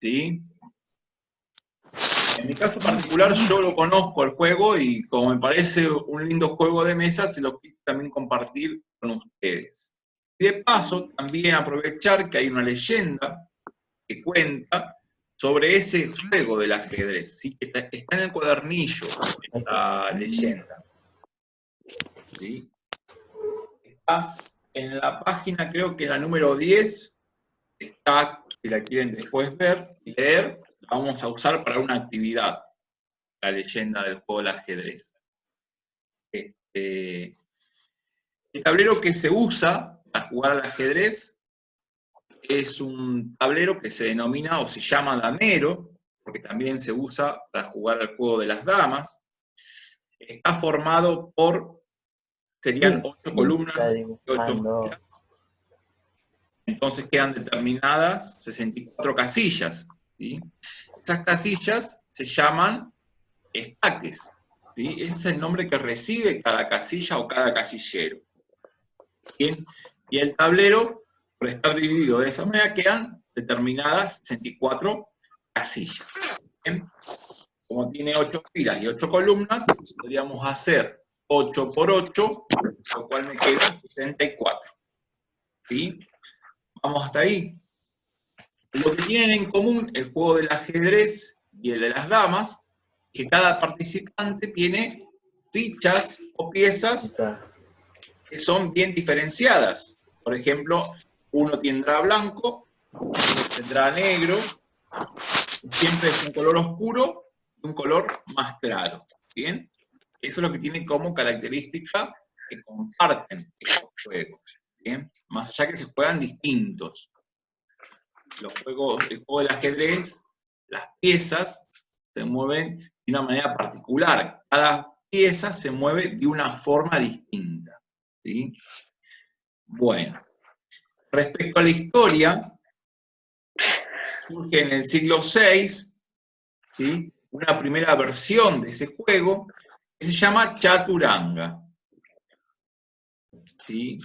¿sí? En mi caso particular yo lo conozco el juego y como me parece un lindo juego de mesa, se lo quiero también compartir con ustedes. Y de paso también aprovechar que hay una leyenda que cuenta sobre ese juego del ajedrez, ¿sí? Está en el cuadernillo esta leyenda, ¿sí? Está en la página, creo que la número 10, está, si la quieren después ver y leer, la vamos a usar para una actividad, la leyenda del juego del ajedrez. El tablero que se usa para jugar al ajedrez es un tablero que se denomina o se llama damero, porque también se usa para jugar al juego de las damas. Está formado por, serían 8 columnas y 8 filas. Entonces quedan determinadas 64 casillas, ¿sí? Esas casillas se llaman estaques, ¿sí? Ese es el nombre que recibe cada casilla o cada casillero. ¿Bien? Y el tablero, por estar dividido de esa manera, quedan determinadas 64 casillas. ¿Bien? Como tiene 8 filas y 8 columnas, podríamos hacer 8 por 8, lo cual me queda 64. ¿Sí? Vamos hasta ahí. Lo que tienen en común el juego del ajedrez y el de las damas, es que cada participante tiene fichas o piezas que son bien diferenciadas. Por ejemplo, uno tendrá blanco, uno tendrá negro, siempre es un color oscuro y un color más claro. ¿Bien? Eso es lo que tiene como característica que comparten estos juegos. ¿Bien? Más allá que se juegan distintos. El juego del ajedrez, las piezas se mueven de una manera particular. Cada pieza se mueve de una forma distinta. ¿Sí? Bueno, respecto a la historia, surge en el siglo VI, ¿sí? Una primera versión de ese juego que se llama Chaturanga. ¿Sí?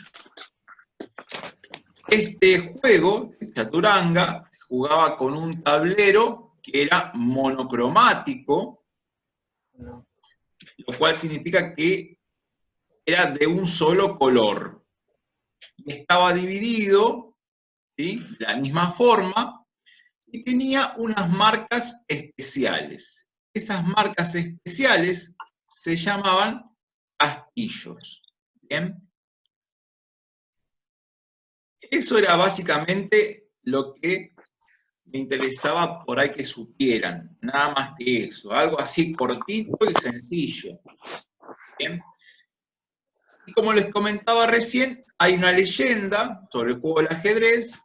Este juego, el Chaturanga, se jugaba con un tablero que era monocromático, lo cual significa que era de un solo color. Y estaba dividido, ¿sí?, de la misma forma, y tenía unas marcas especiales. Esas marcas especiales se llamaban castillos. ¿Bien? Eso era básicamente lo que me interesaba por ahí que supieran, nada más que eso, algo así cortito y sencillo. ¿Bien? Y como les comentaba recién, hay una leyenda sobre el juego del ajedrez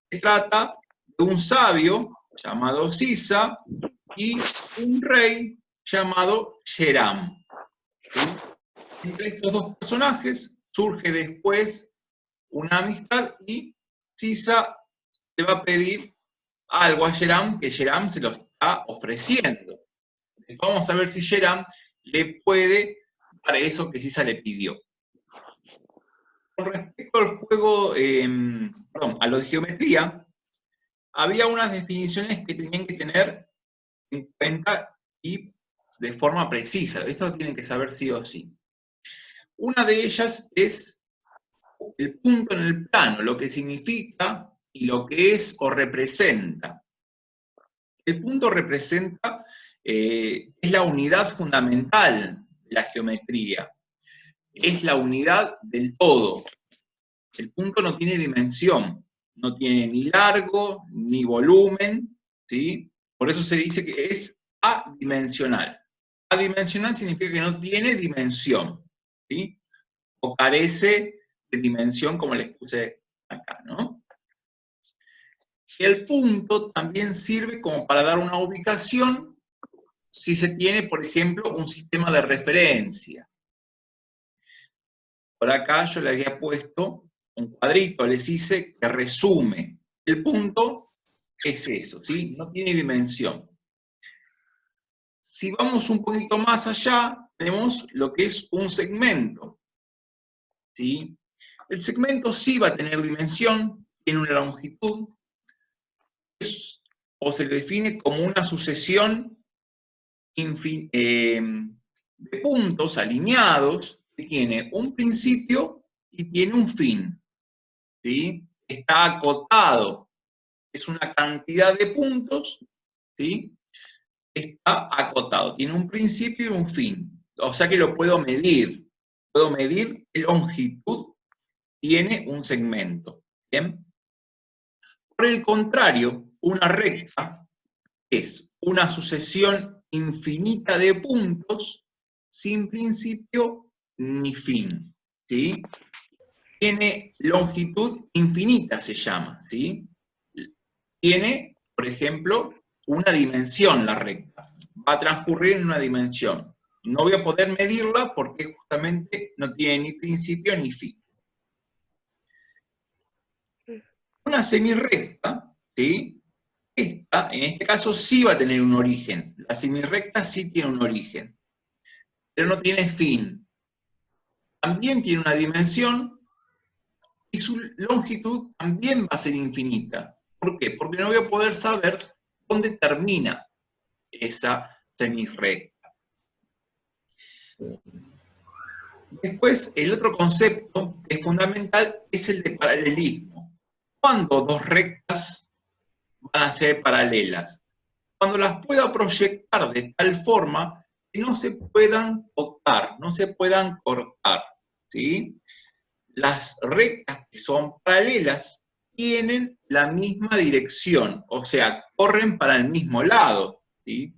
que trata de un sabio llamado Sisa y un rey llamado Sheram. ¿Sí? Entre estos dos personajes surge después una amistad y Sisa le va a pedir algo a Sheram que Sheram se lo está ofreciendo. Vamos a ver si Sheram le puede dar eso que Sisa le pidió. Con respecto al juego, a lo de geometría, había unas definiciones que tenían que tener en cuenta y de forma precisa. Esto lo tienen que saber sí o sí. Una de ellas es el punto en el plano, lo que significa y lo que es o representa. El punto representa, es la unidad fundamental de la geometría. Es la unidad del todo. El punto no tiene dimensión, no tiene ni largo, ni volumen, ¿sí? Por eso se dice que es adimensional. Adimensional significa que no tiene dimensión, ¿sí? O carece de dimensión, como les puse acá, ¿no? El punto también sirve como para dar una ubicación si se tiene, por ejemplo, un sistema de referencia. Por acá yo le había puesto un cuadrito, les hice que resume. El punto es eso, ¿sí? No tiene dimensión. Si vamos un poquito más allá, tenemos lo que es un segmento, ¿sí? El segmento sí va a tener dimensión, tiene una longitud, es o se le define como una sucesión de puntos alineados que tiene un principio y tiene un fin, ¿sí? Está acotado, es una cantidad de puntos, ¿sí? Está acotado, tiene un principio y un fin, o sea que lo puedo medir qué longitud tiene un segmento, ¿bien? Por el contrario, una recta es una sucesión infinita de puntos sin principio ni fin, ¿sí? Tiene longitud infinita, se llama, ¿sí? Tiene, por ejemplo, una dimensión la recta, va a transcurrir en una dimensión. No voy a poder medirla porque justamente no tiene ni principio ni fin. Una semirrecta, ¿sí? Esta, en este caso, sí va a tener un origen. La semirrecta sí tiene un origen, pero no tiene fin. También tiene una dimensión y su longitud también va a ser infinita. ¿Por qué? Porque no voy a poder saber dónde termina esa semirrecta. Después, el otro concepto que es fundamental es el de paralelismo. ¿Cuándo dos rectas van a ser paralelas? Cuando las pueda proyectar de tal forma que no se puedan tocar, no se puedan cortar, ¿sí? Las rectas que son paralelas tienen la misma dirección, o sea, corren para el mismo lado, ¿sí?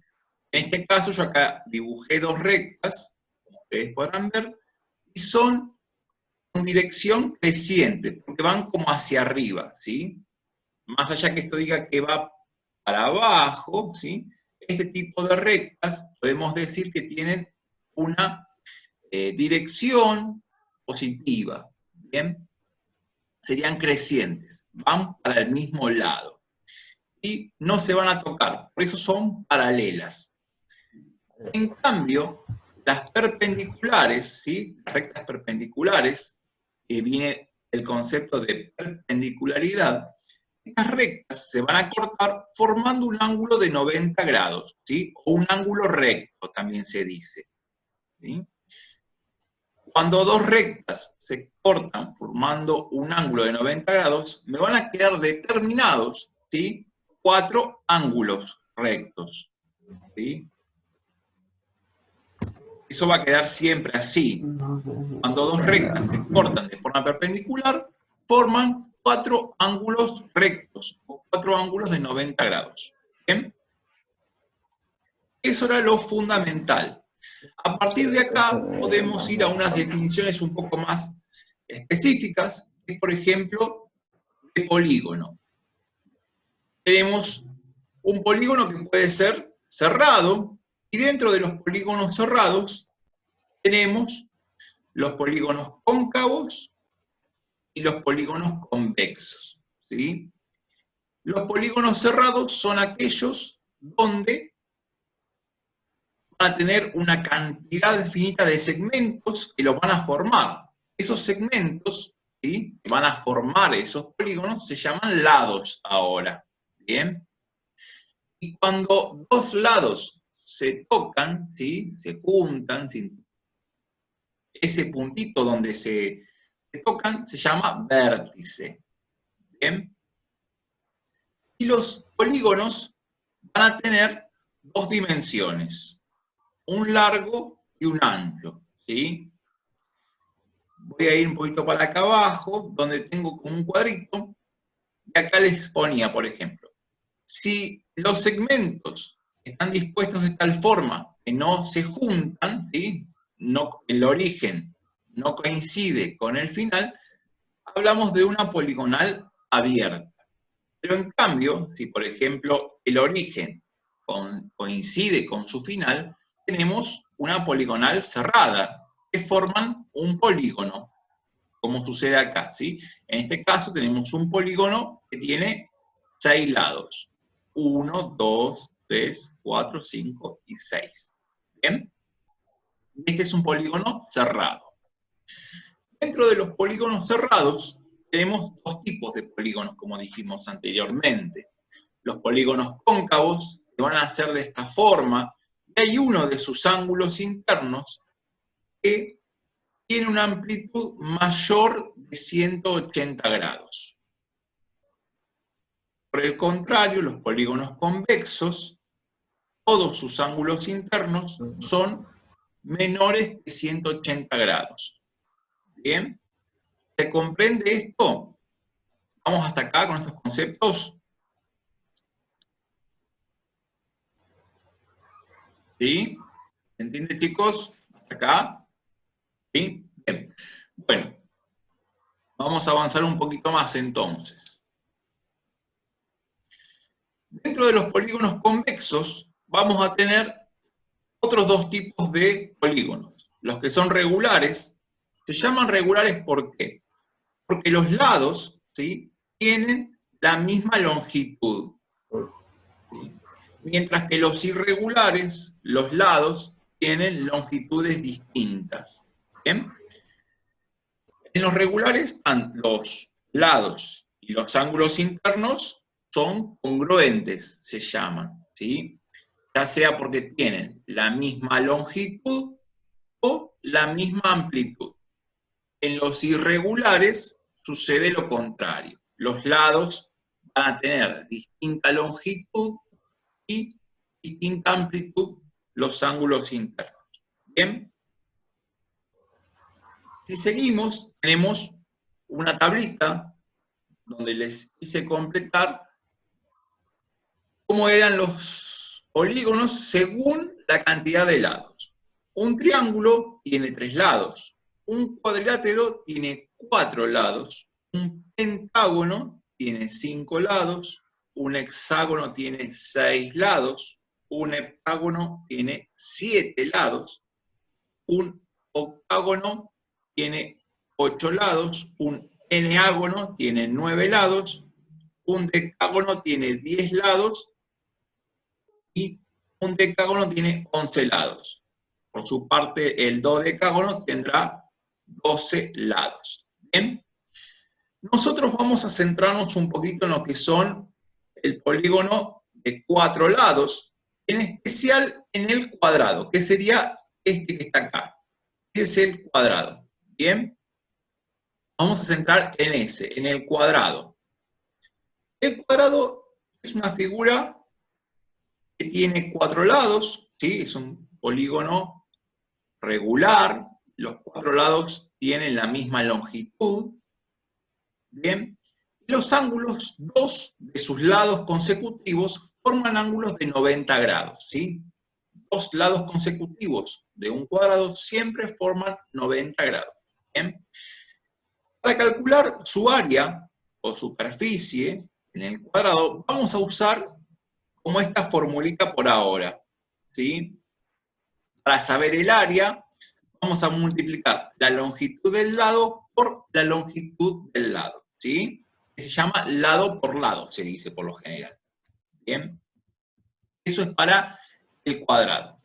En este caso yo acá dibujé dos rectas, como ustedes podrán ver, y son con dirección creciente, porque van como hacia arriba, ¿sí? Más allá que esto diga que va para abajo, ¿sí? Este tipo de rectas podemos decir que tienen una dirección positiva, ¿bien? Serían crecientes, van para el mismo lado. Y no se van a tocar, por eso son paralelas. En cambio, las perpendiculares, ¿sí? Las rectas perpendiculares, viene el concepto de perpendicularidad, estas rectas se van a cortar formando un ángulo de 90 grados, ¿sí? O un ángulo recto, también se dice, ¿sí? Cuando dos rectas se cortan formando un ángulo de 90 grados, me van a quedar determinados, ¿sí? 4 ángulos rectos, ¿sí? Eso va a quedar siempre así. Cuando dos rectas se cortan de forma perpendicular, forman 4 ángulos rectos, o 4 ángulos de 90 grados. ¿Bien? Eso era lo fundamental. A partir de acá podemos ir a unas definiciones un poco más específicas, que por ejemplo, de polígono. Tenemos un polígono que puede ser cerrado, y dentro de los polígonos cerrados tenemos los polígonos cóncavos y los polígonos convexos, ¿sí? Los polígonos cerrados son aquellos donde van a tener una cantidad finita de segmentos que los van a formar. Esos segmentos, ¿sí?, que van a formar esos polígonos se llaman lados ahora, ¿bien? Y cuando dos lados se tocan, ¿sí?, se juntan, ¿sí?, ese puntito donde se tocan se llama vértice, ¿bien? Y los polígonos van a tener dos dimensiones, un largo y un ancho, ¿sí? Voy a ir un poquito para acá abajo, donde tengo como un cuadrito, y acá les ponía, por ejemplo, si los segmentos están dispuestos de tal forma que no se juntan, ¿sí?, no, el origen no coincide con el final, hablamos de una poligonal abierta. Pero en cambio, si por ejemplo el origen coincide con su final, tenemos una poligonal cerrada, que forman un polígono, como sucede acá, ¿sí? En este caso tenemos un polígono que tiene 6 lados. 1, 2, 3, 4, 5 y 6. ¿Bien? Este es un polígono cerrado. Dentro de los polígonos cerrados tenemos dos tipos de polígonos, como dijimos anteriormente. los polígonos cóncavos, que van a ser de esta forma, y hay uno de sus ángulos internos que tiene una amplitud mayor de 180 grados. Por el contrario, los polígonos convexos, todos sus ángulos internos son menores que 180 grados. ¿Bien? ¿Se comprende esto? Vamos hasta acá con estos conceptos. ¿Sí? ¿Se entiende, chicos? Hasta acá. ¿Sí? Bien. Bueno, vamos a avanzar un poquito más entonces. Dentro de los polígonos convexos vamos a tener otros dos tipos de polígonos. Los que son regulares, se llaman regulares ¿por qué? Porque los lados, ¿sí?, tienen la misma longitud. ¿Sí? Mientras que los irregulares, los lados, tienen longitudes distintas. ¿Bien? En los regulares, los lados y los ángulos internos son congruentes, se llaman, ¿sí? Ya sea porque tienen la misma longitud o la misma amplitud. En los irregulares sucede lo contrario. Los lados van a tener distinta longitud y distinta amplitud los ángulos internos. ¿Bien? Si seguimos, tenemos una tablita donde les hice completar cómo eran los polígonos según la cantidad de lados. Un triángulo tiene 3 lados, un cuadrilátero tiene 4 lados, un pentágono tiene 5 lados, un hexágono tiene 6 lados, un heptágono tiene 7 lados, un octágono tiene 8 lados, un eneágono tiene 9 lados, un decágono tiene 10 lados y un decágono tiene 11 lados. Por su parte, el dodecágono tendrá 12 lados. ¿Bien? Nosotros vamos a centrarnos un poquito en lo que son el polígono de 4 lados, en especial en el cuadrado, que sería este que está acá. Ese es el cuadrado. ¿Bien? Vamos a centrar en ese, en el cuadrado. El cuadrado es una figura que tiene 4 lados, ¿sí? Es un polígono regular, los 4 lados tienen la misma longitud, ¿bien? Y los ángulos, 2 de sus lados consecutivos, forman ángulos de 90 grados, ¿sí? 2 lados consecutivos de un cuadrado siempre forman 90 grados, ¿bien? Para calcular su área o superficie en el cuadrado, vamos a usar como esta formulita por ahora, ¿sí? Para saber el área, vamos a multiplicar la longitud del lado por la longitud del lado, ¿sí? Se llama lado por lado, se dice por lo general. ¿Bien? Eso es para el cuadrado.